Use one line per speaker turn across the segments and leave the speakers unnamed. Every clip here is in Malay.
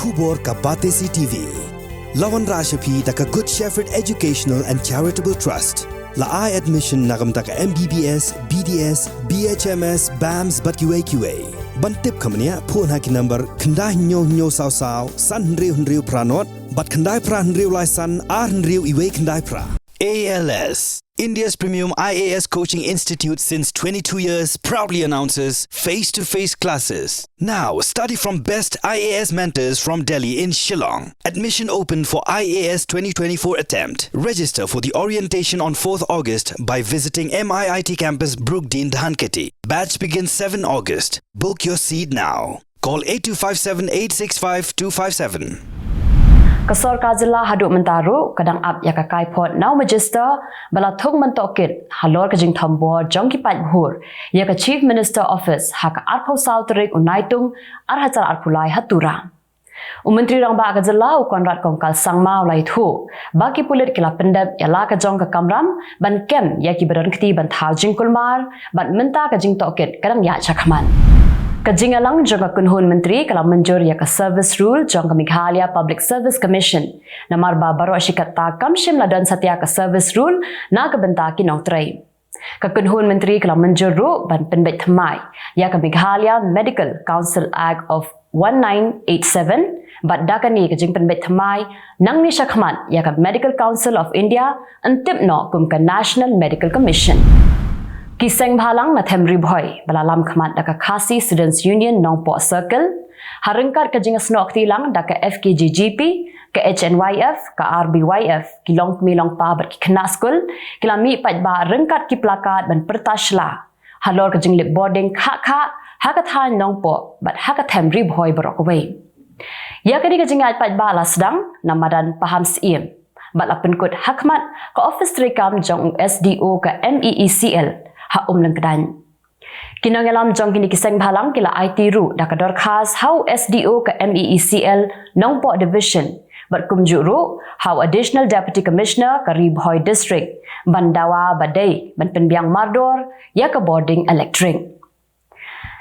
Khubor ka Pyrthei TV. Lawan Rashapi taka Good Shepherd Educational and Charitable Trust. La I admission nagam taka MBBS, BDS, BHMS, BAMS bat QA. Bantip kamania phone haki number khandai nyo sao san hnriu pranot bat khandai pra hnriu lai san ar hnriu iwe khandai pra. ALS, India's premium IAS coaching institute since 22 years, proudly announces face-to-face classes. Now, study from best IAS mentors from Delhi in Kylleng. Admission open for IAS 2024 attempt. Register for the orientation on 4th August by visiting MIIT campus Brookdean, Dhanketi. Batch begins 7 August. Book your seat now. Call 8257-865-257.
Kasor Jylla haduk mentaru kadang ap ya kakai pot now magister bala thong mentokit halor kajing thambor jongki pat bhur ya ka chief minister office hak arpho Tarik unaitung arhacar arpulai hatura Menteri rang ba Jylla konrat kongkal sangma ulai thu baki pulit kila pendap ya la ka jong ka kamram ban kem ya ki beran kti ban thau jing kulmar ban menta kajing tokit kadang ya chakman Kajing alang jangka kunhun menteri kalau menjur ya ke service rule jangka Meghalaya Public Service Commission namar ba baru asyikat takam shim ladan satya ke service rule na ke bentaki nong trai. Kunhun menteri kalau menjur ru ban penbet thamai ya ke Meghalaya Medical Council Act of 1987 bat dakani kajing penbet thamai nang ni syakman ya ke Medical Council of India antip no kum ke National Medical Commission. Kiseng bhalang na themri boy balalam khamat daka Khasi Students Union Nongpo Circle harengkat kajing snok tilang daka FKGGP ke HNYF ke RBYF kilong milong pa ber kena school kilami pat ba rengkat ki plakat ban pertashla halor kajing lip boarding kha hakathan Nongpo bat hakathemri boy berok away ya kadi kajing at pat ba la sedang namadan paham siem bat lapen kut hakmat ke office rekam jong SDO ke MEECL ha lang kedan. Kinangalam jong kini kiseng bhalang kila IT ru dakador khas how SDO ke MEECL Nongpo Division berkumjuk ru how Additional Deputy Commissioner ke Ribhoi District Bandawa Badai ban penbiang mardor ya ke boarding electric.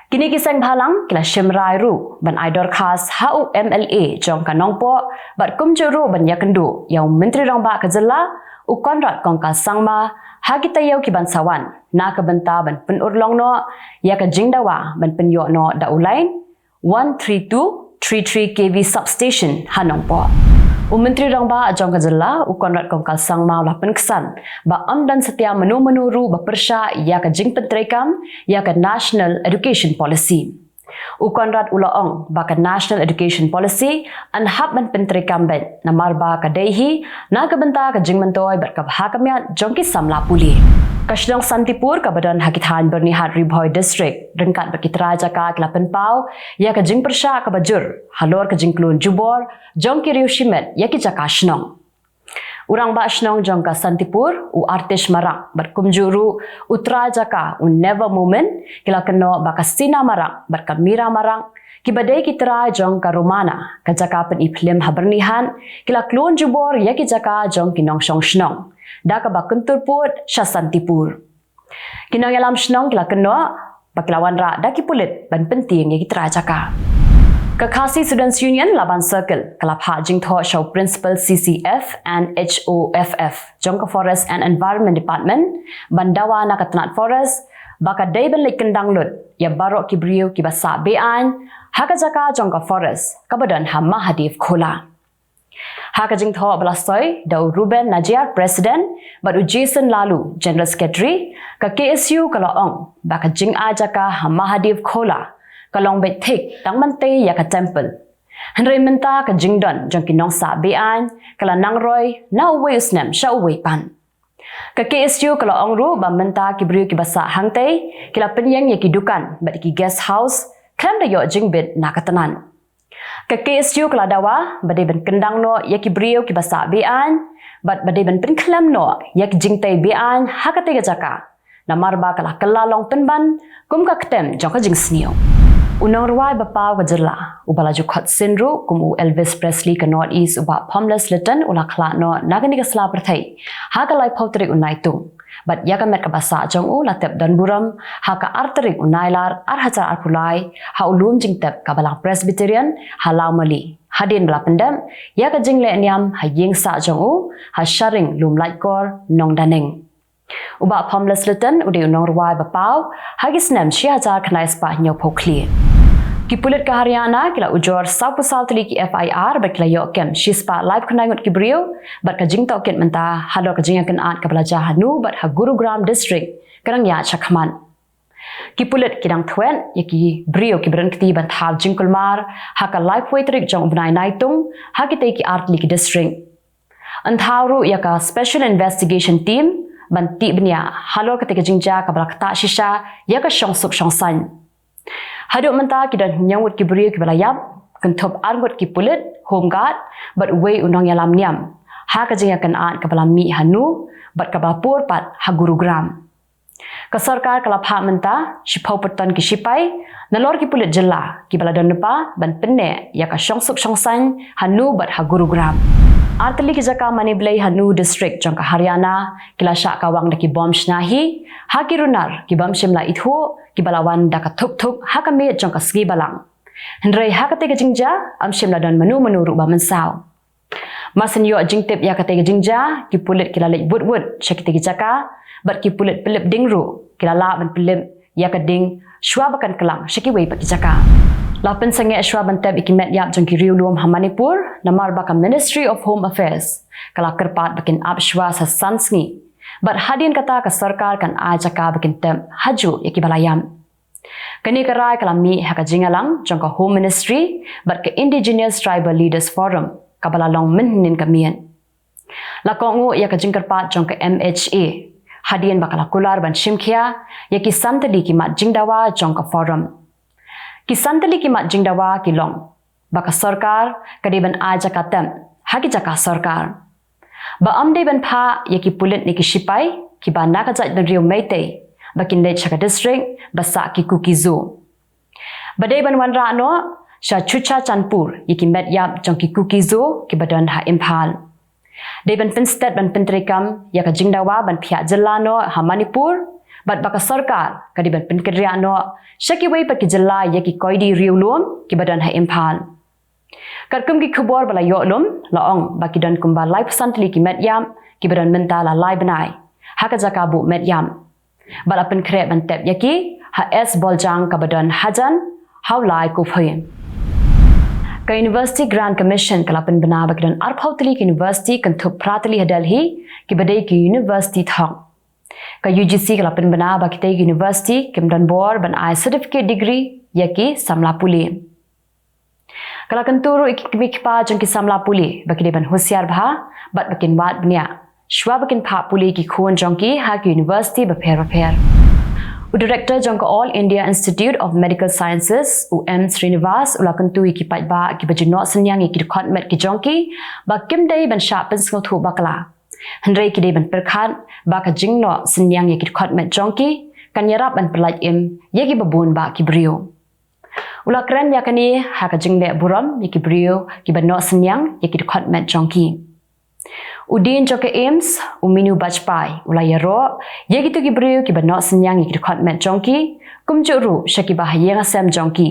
Kini kiseng bhalang kila Shimrai ru ban idor khas how MLA jong ke Nongpo berkumjuk ru ban yakendu yang Menteri rang ba Jylla ukonrat kongkal sangma hagi tayaw ki bansawan na kabenta ban penurlong no ya ka jingdawa ban penyo no da ulain 13233 kV substation hanong po Menteri rang ba jong Jylla ukonrat kongkal sangma la penkesan ba amdan setia menu-menu ru ba persya ya ka jing pentrekam ya ka National Education Policy Ukonrat ulaong baka National Education Policy anhap man pentrekam ben namar ba kadehi na kabenta ka jingmentoy berkabhakamya jongki samla puli Kashdong Santipur kabadan hakithan bernihat Ribhoi District rengkat berkitra jaka kelapen pau ya ka jing persya kabajur halor ka jingklun Jubor jongki riu shimet ya ki jaka shnong Urang ba shnong jongka Santipur u artis marak berkumjuru utra jaka u never moment kila keno baka sina marak berkamira marak kibadai kitra jongka Romana ka jaka pen iplim habernihan kila klon Jubor ya ki jaka jong kinong shong shnong daka bakuntur put sya Santipur kinong yalam shnong kila keno baklawan ra daki pulit ban penting ya kitra jaka Khasi Students Union Laban Circle kalap ha jingtho show principal CCF and HOFF jongka Forest and Environment Department bandawa na katanat forest baka dayben lek kendang lut ya barok kibriu kibasa bean haka jaka jongka forest kabadan ha mahadif khola haka jingtho balastoy dau Ruben Najiar president badu Jason Lalu general secretary ka KSU kalaong baka jing a jaka ha mahadif khola kalong betik tang mante ya ka temple hanrei menta ka jingdon jong kinong sa bean kala nangroy na uwe usnem sha uwe pan ka KSU kala ongru ba menta kibriu ki basa hangte kila penyang ya kidukan bat ki guest house klam da yo jingbit na katanan ka KSU kala dawa bade ben kendang no ya kibriu ki basa bean bat bade ben pen klam no ya ki jingtai bean hakate ga jaka namar ba kala long penban kum ka ktem jong ka jing snio Unang ruwai bapa Jylla ubala jukhat sinru kumu Elvis Presley ke North East uba Pomless Lytton ula kla no nagani ka sla Pyrthei ha ka lai Tarik unaitung bat yakamet ka basa jong u latep dan buram ha ka Tarik Nailar hajar arkulai ha ulum jingtep ka balang Presbyterian halau mali hadin bala pendam ya ka jingle niam ha ying sa jong u ha sharing lum light kor nong daneng uba pamles leten udi unong ruai bapau hagis nam shi hajar khnai spa nyo phokli Kipulit ke Haryana kila ujor sapu sal teli ki FIR bat kila yok kem shispa live kenangut ki brio bat ka jing tok ket menta halo ka jing kan at ka belajar hanu bat ha Gurugram district kerang ya chakman Kipulit kidang thwen yaki brio ki beren kti ban thal jing kulmar ha ka live way trik jong bnai naitung ha ki te ki art li ki district anthauru yaka special investigation team ban ti bnia halo ka te ka jingja ka balakta shisha yaka shong sup shong san Haduk menta kidan nyawut ki beri ki balayap kentop argot ki pulit home guard bat way unang yalam niam ha ka jinga kan at ka balami hanu bat ka bapur pat ha Gurugram ka sarkar kala pha menta shipau patan ki shipai nalor ki pulit Jylla ki baladon nepa ban penne ya ka shongsup shongsan hanu bat ha Gurugram Artali ki jaka maniblay hanu district jong ka Haryana kila syak kawang daki bom shnahi ha ki runar ki bom shimla ithu ki balawan da ka thuk thuk ha ka me jong ka ski balang hendrai ha ka te ka jingja am shimla dan manu ru ba mensaw masen yo jingtep ya ka te ka jingja ki pulit kila lek but shaki te ki jaka bat ki pulit pelip dingru kila la ban pelip ya ka ding shwa bakan kelang shaki wei pa ki jaka Lapan sange ashwa banteb ikimet yap jong ki riuluam ha Manipur namar baka Ministry of Home Affairs kala kerpat bakin abshwa sa sansngi bat hadin kata ka sarkar kan ajaka bakin tem haju yaki balayam kani karai kala mi ha ka jingalang jong ka Home Ministry bat ka Indigenous Tribal Leaders Forum ka balalong menhin kamian lakongu ya ka jingkerpat jong ka MHA hadin bakala kular ban shimkhia yaki santali ki mat jingdawa jong ka forum Kisantali ki mat jingdawa kilong baka sarkar kadiban aja katem haki jaka sarkar ba amde ban pha yaki pulit ni ki shipai ki ba na ka jat ban rio meite bakin de chaka district basa ki kukizu badai ban wanra no sha chucha chanpur yaki met yap jong ki kukizu ki badan ha Imphal de ban pinstet ban pintrikam yaka jingdawa ban phya Jylla no ha Manipur bat baka sarkar kadiban pinkriya no shaki wei pat ki Jylla yaki koidi riulum ki badan ha Imphal karkum ki Khubor bala yolum laong baki dan kumba live santli ki medyam ki badan mentala live nai ha ka jaka bu medyam bala pinkre ban tep yaki ha S boljang ka badan hajan how lai ku phayin ka University Grand Commission kala pen bana baki dan arphautli ki University kan thup pratli hadalhi ki badai ki University thong ka UGC kala pen bana baki te University kimdan bor ban ai certificate degree yaki samla puli kala kanturu ikikpa jong ki samla puli baki de ban hosyar bha bat bakin wat bnia shwa bakin pha puli ki khon jong ki ha ki University ba pher Director jong ka All India Institute of Medical Sciences UM Srinivas ulakantu ikipat ba ki bajino senyang iki khotmet ki jong ki ba kimdei ban sha pen sngo thu bakla Hendrai ki ban perkhan baka jingno senyang yaki khotmet jongki kan yarap ban pelaj im yaki babun ba ki brio ulakran yakani haka jingle buram yaki brio ki ban no senyang yaki khotmet jongki udin joke aims uminu bajpai ulayaro yaki tu ki brio ki ban no senyang yaki khotmet jongki kumjuru shaki ba hayang asam jongki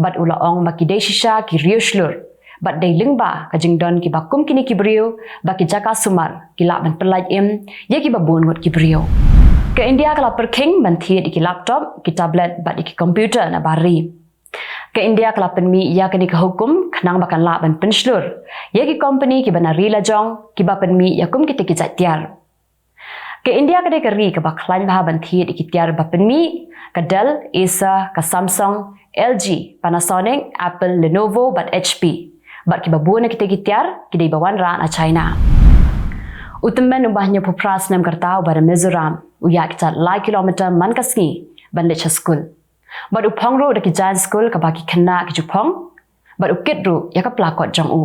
bat ulaong baki deshisha ki riushlur bat day lingba ka jingdon ki bakum kini ki brio baki jaka sumar ki lak ban pelaj im ye ki babun ngot ki brio ke India kala perking ban thiet ki laptop ki tablet bat ki computer na bari ke India kala penmi ya kini ka hukum khnang bakan lak ban penslur ye ki company ki banari la jong ki ba penmi ya kum ki te ki jatiar ke India ka de ka ri ka baklan ba ban thiet ki tiar ba penmi ka Dell Acer ka Samsung LG Panasonic Apple Lenovo bat HP bat ki babuna kita gitiar ki dei bawan ran a China utemen ubahnya pupras nam karta bar Mizoram uya kita lai kilometer man kasngi ban le school bat upong ro da ki jan school ka baki khna ki jupong bat ukit ru ya ka plakot jong u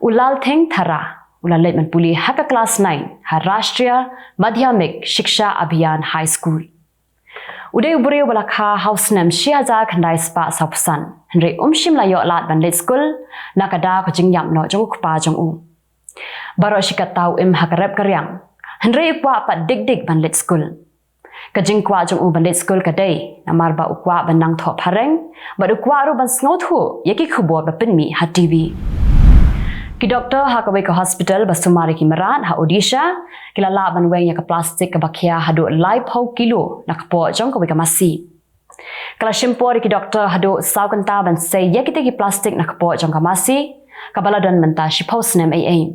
ulal theng thara ulal man puli ha ka class 9 ha Rashtriya Madhyamik Shiksha Abhiyan High School Uday uburiyo balakha house nam shiaza khandai spa sapsan hendrai shim la yo lat ban let school nakada ko jingyam no jong kupa jong u baro shikat tau im hakarep karyang Henry ukwa pat dik ban let school. Kajing kwa jong u ban let school kadai, namar ba ukwa ban nang thop hareng, ba ukwa ru ban sngot hu, yaki khubor ba pinmi ha TV. Ki doktor ha kawai ka hospital ba sumari ki merat ha Odisha, kila la ban weng ya ka plastik ka bakia hadu live ho kilo na kapo jong kawai ka masi. Kala shimpor ki doktor hadu saw kanta ban say yaki tegi plastik na kapo jong ka masi, kabala don menta shipau snem ai.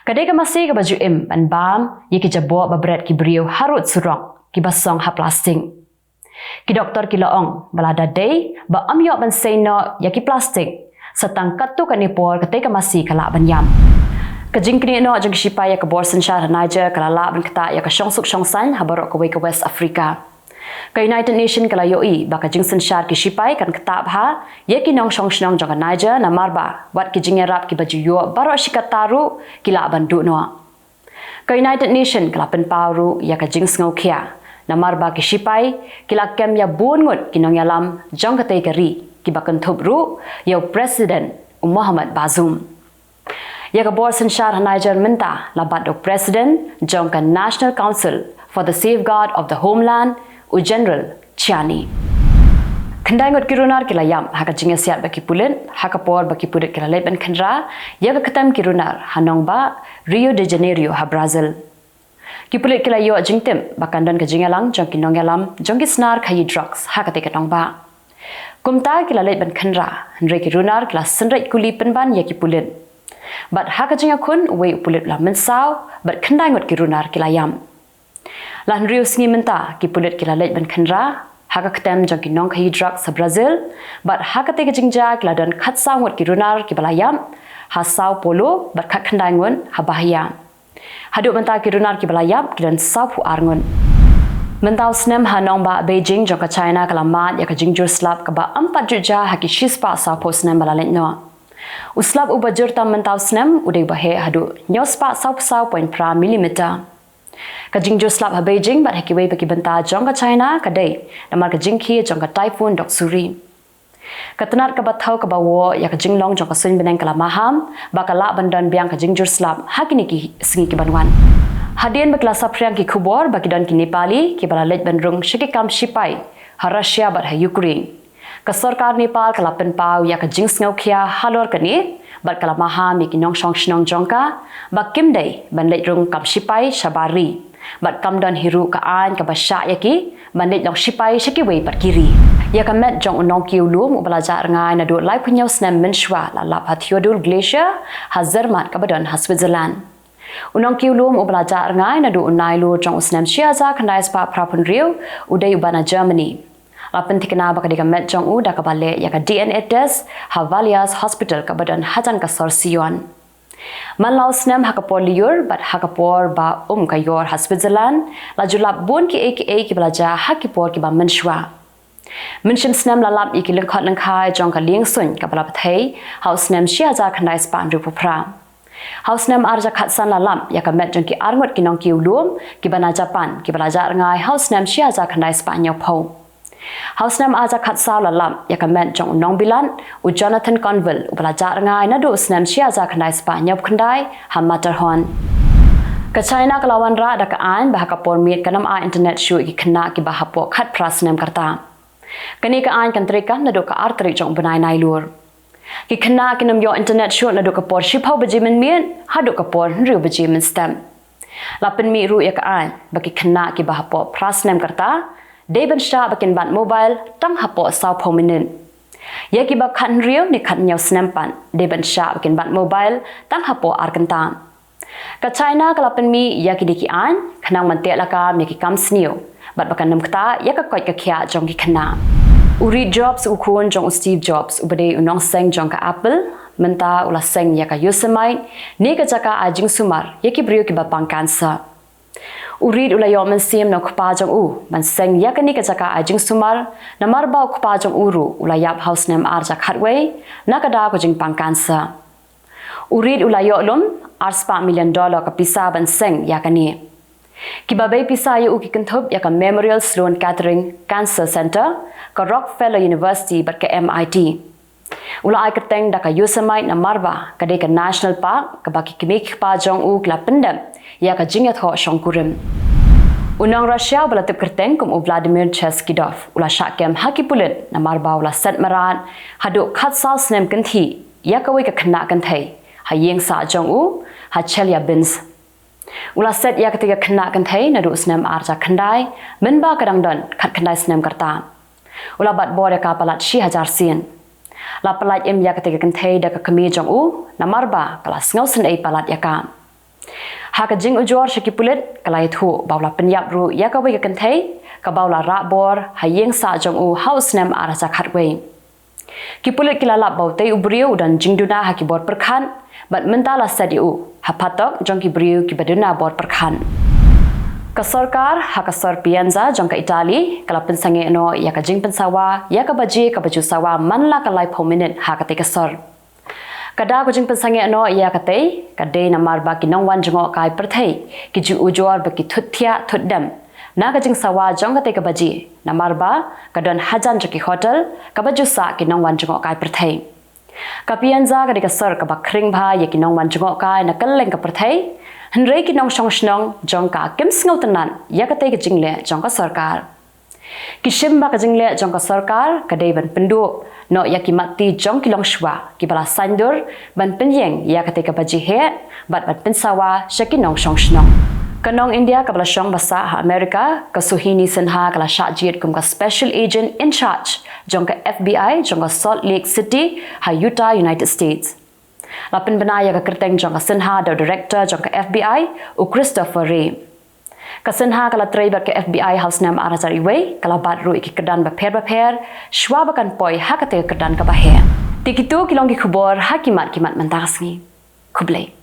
Kadai ka masih ke baju ban bam, yaki jabo ba bread ki brio harut surok ki basong ha plastik. Ki doktor ki laong balada day ba amyo ban say no yaki plastik setang katu kanipor kadai ka masih kala ban yam. Kajing kini no jeng sipai ya ke Borsen Shah Niger kala la ban kata ya ke syongsuk syongsan ha barok ke West Africa. Ka United Nation kala yoi ba ka jingsen shar ki sipai kan ketab ha ye ki nong shong shnong jong Niger na marba wat ki jingerap ki baju yo baro shikataru kila bandu no. Ka United Nation kala pen pauru ya ka jing ngau khia na marba ki sipai kila kem ya bun ngut ki nong yalam jong katai kari ki bakan thubru yo President Muhammad Bazoum. Ya ka Borsen Shar Niger minta labat dok President jong ka National Council for the Safeguard of the Homeland u General Chiani. Kendai ngot kirunar kila yam haka jinga siat baki pulen haka por baki pudet kila leben kendra ya ka ketam kirunar hanong ba Rio de Janeiro ha Brazil. Ki pulet kila yo jingtem bakandan ka jingalang jong ki nongyalam jong ki snar khayi drugs haka te katong ba. Kumta kila leben kendra henre kirunar kila senret kuli penban ya ki pulen. Bat haka jinga kun we pulet la mensaw bat kendai ngot kirunar kila yam. Lan Rio singi menta ki pulet kila leit ban kendra haka ketem jong ki nong khayi drugs sa Brazil bat haka te jingja kila dan khat sangot ki runar ki balayam ha saw polo bat khat khandai ngon ha bahaya hadu menta ki runar ki balayam ki dan saw pu arngon mentau snem ha nong ba Beijing jong ka China kala mat ya ka jingjur slap ka ba 4 juta ha ki shispa saw po snem balalet no uslap u bajur tam mentau snem udai bahe hadu nyospa saw point pra millimeter. Kajing jo slap ha Beijing bat hekiwei bagi benta jong ka China kadai namar kajing khi jong ka typhoon dok suri. Katanar ka bathau ka bawo ya kajing long jong ka sun beneng kala maham bakala bandan biang kajing jo slap hakini ki singi ki banwan. Hadien bakla sapriang ki Khubor bagi dan ki Nepali ki bala let bandrung shiki kam shipai ha Russia bat ha Ukraine. Ka sarkar Nepal kala pen pau ya kajing ngau khia halor kani bat kala maham ki nong shong shnong jongka ba kimdai ban let rung kam shipai shabari bat kam don hiru ka an ka basha yaki ban let long shipai shiki wei pat kiri ya ka met jong unong ki ulum belajar ngai na do lai punyau snem menshwa la la Theodor glacier ha Zermatt ka badon ha Switzerland unong ki ulum belajar ngai na do Nailar jong snem shiaza khandai spa prapun rio udai ubana Germany lapan tikna baka dika met jong u da ka bale ya ka DNA test ha Valias Hospital ka badan hajan ka sorsion manlau snem hakapor liur bat hakapor ba ka yor ha Switzerland la julap bon ki aka ki belaja hakipor ki ba menshwa mention snem la lap iki lengkhot lengkhai jong ka ling sun ka bala Pyrthei house snem shiaza khandai span ru pupra house snem arja khatsan la lam ya ka met jong ki arngot ki nong ki ulum ki bana Japan ki belaja ngai house snem shiaza khandai span nyau pho House nam aja khat saw la lam ya ka met jong nong bilan u Jonathan Conville u belajar ngai na do snam sia aja khandai spa nyop khandai ha Matterhorn ka China ka lawan ra da ka an ba ka por miet kanam a internet show ki khna ki ba hapo khat prasnam karta kani ka an country kam na do ka artri jong banai Nailar ki khna ki nam yo internet show na do ka por shipau bajimen mien ha do ka por riu bajimen stem lapen mi ru ya ka an ba ki khna ki ba hapo prasnam karta Deben sha bakin bat mobile tang hapo saw pominin. Yaki ba khan rio ni khan nyaw snampan. Deben sha bakin bat mobile tang hapo arkanta. Ka China kalapan mi yaki diki an khanang mante laka meki kam snio. Bat bakan nam kta yaka koit ka khia jong ki khana. Uri Jobs ukun jong Steve Jobs ubade unong seng jong ka Apple menta ula seng yaka Yosemite ni ka jaka ajing sumar yaki brio ki ba pang cancer. Urid ula yo men sim na kupa jong u man seng yakani ka jaka ajing sumar na marba kupa jong uru ula yap house nem arja khatway na kada ko jing pang cancer urid ula yo lum $8 million ka pisa ban seng yakani kibabe pisa yu ki kanthop yaka Memorial Sloan Kettering Cancer Center ka Rockefeller University bat ka MIT Ula ai kerteng da ka Yosemite na marba kadai ka National Park ka baki kimik pa jong u kla pendam ya ka jingat ho shongkurim. Unang Russia belatip kerteng kum u Vladimir Cheskidov ula syakem haki pulit na marba ula set maran haduk khat sal snem kenthi ya ka wei ka kena kenthai ha yeng sa jong u ha chelia bins. Ula set ya ketiga kena kenthai na du snem arja kendai menba kadang don khat kendai snem karta. Ula bat bor ya ka palat shi hajar sin. La palat im ya ketiga kenthai da ka kemi jong u na marba kala ngau sen ei palat ya ka. Ha ka jing ujor shaki pulit kalai thu baula penyap ru ya ka wei ka kenthai ka baula ra bor ha yeng sa jong u house nem arja khatwei. Ki pulit kilala bautei ubriu dan jingduna ha ki bor perkhan bat mentala sadiu ha patok jong ki briu ki baduna bor perkhan. Ka sarkar ha ka sar pianza jong ka Itali kala pensange no ya ka jing pensawa ya ka baji ka baju sawa manla ka lai minute ha ka te ka sar. Kada ko jing pensange no ya ka te ka de na marba ki nongwan jongo kai Pyrthei ki ju ujor ba ki thuthia thuddam na ka jing sawa jong ka te ka baji na marba ka don hajan ki hotel ka baju sa ki nongwan jongo kai Pyrthei. Ka pianza ka de ka sar ka ba khring bha ya ki nongwan jongo kai na Kylleng ka Pyrthei henrei ki nong shong shnong jong ka kim sngo tanan ya ka te ka jingle jong ka sarkar. Ki shimba ka jingle jong ka sarkar ka de ban pendu no ya ki mati jong ki long shwa ki bala sandur ban penyeng ya ka te ka baji he bat pensawa shaki nong shong shnong. Kanong India ka bala shong basa ha Amerika ka Suhini Sinha kala shajit kum ka special agent in charge jong ka FBI jong ka Salt Lake City ha Utah United States. Lapin benaya ka kerteng jong ka Sinha da director jong ka FBI u Christopher Ray. Ka Sinha kala treibat ka FBI house nam arazari way kala bat ru iki kedan ba per shwa bakan poi ha ka te kedan ka bahe. Tikitu kilong ki khubor hakimat kimat mentasni. Khublei.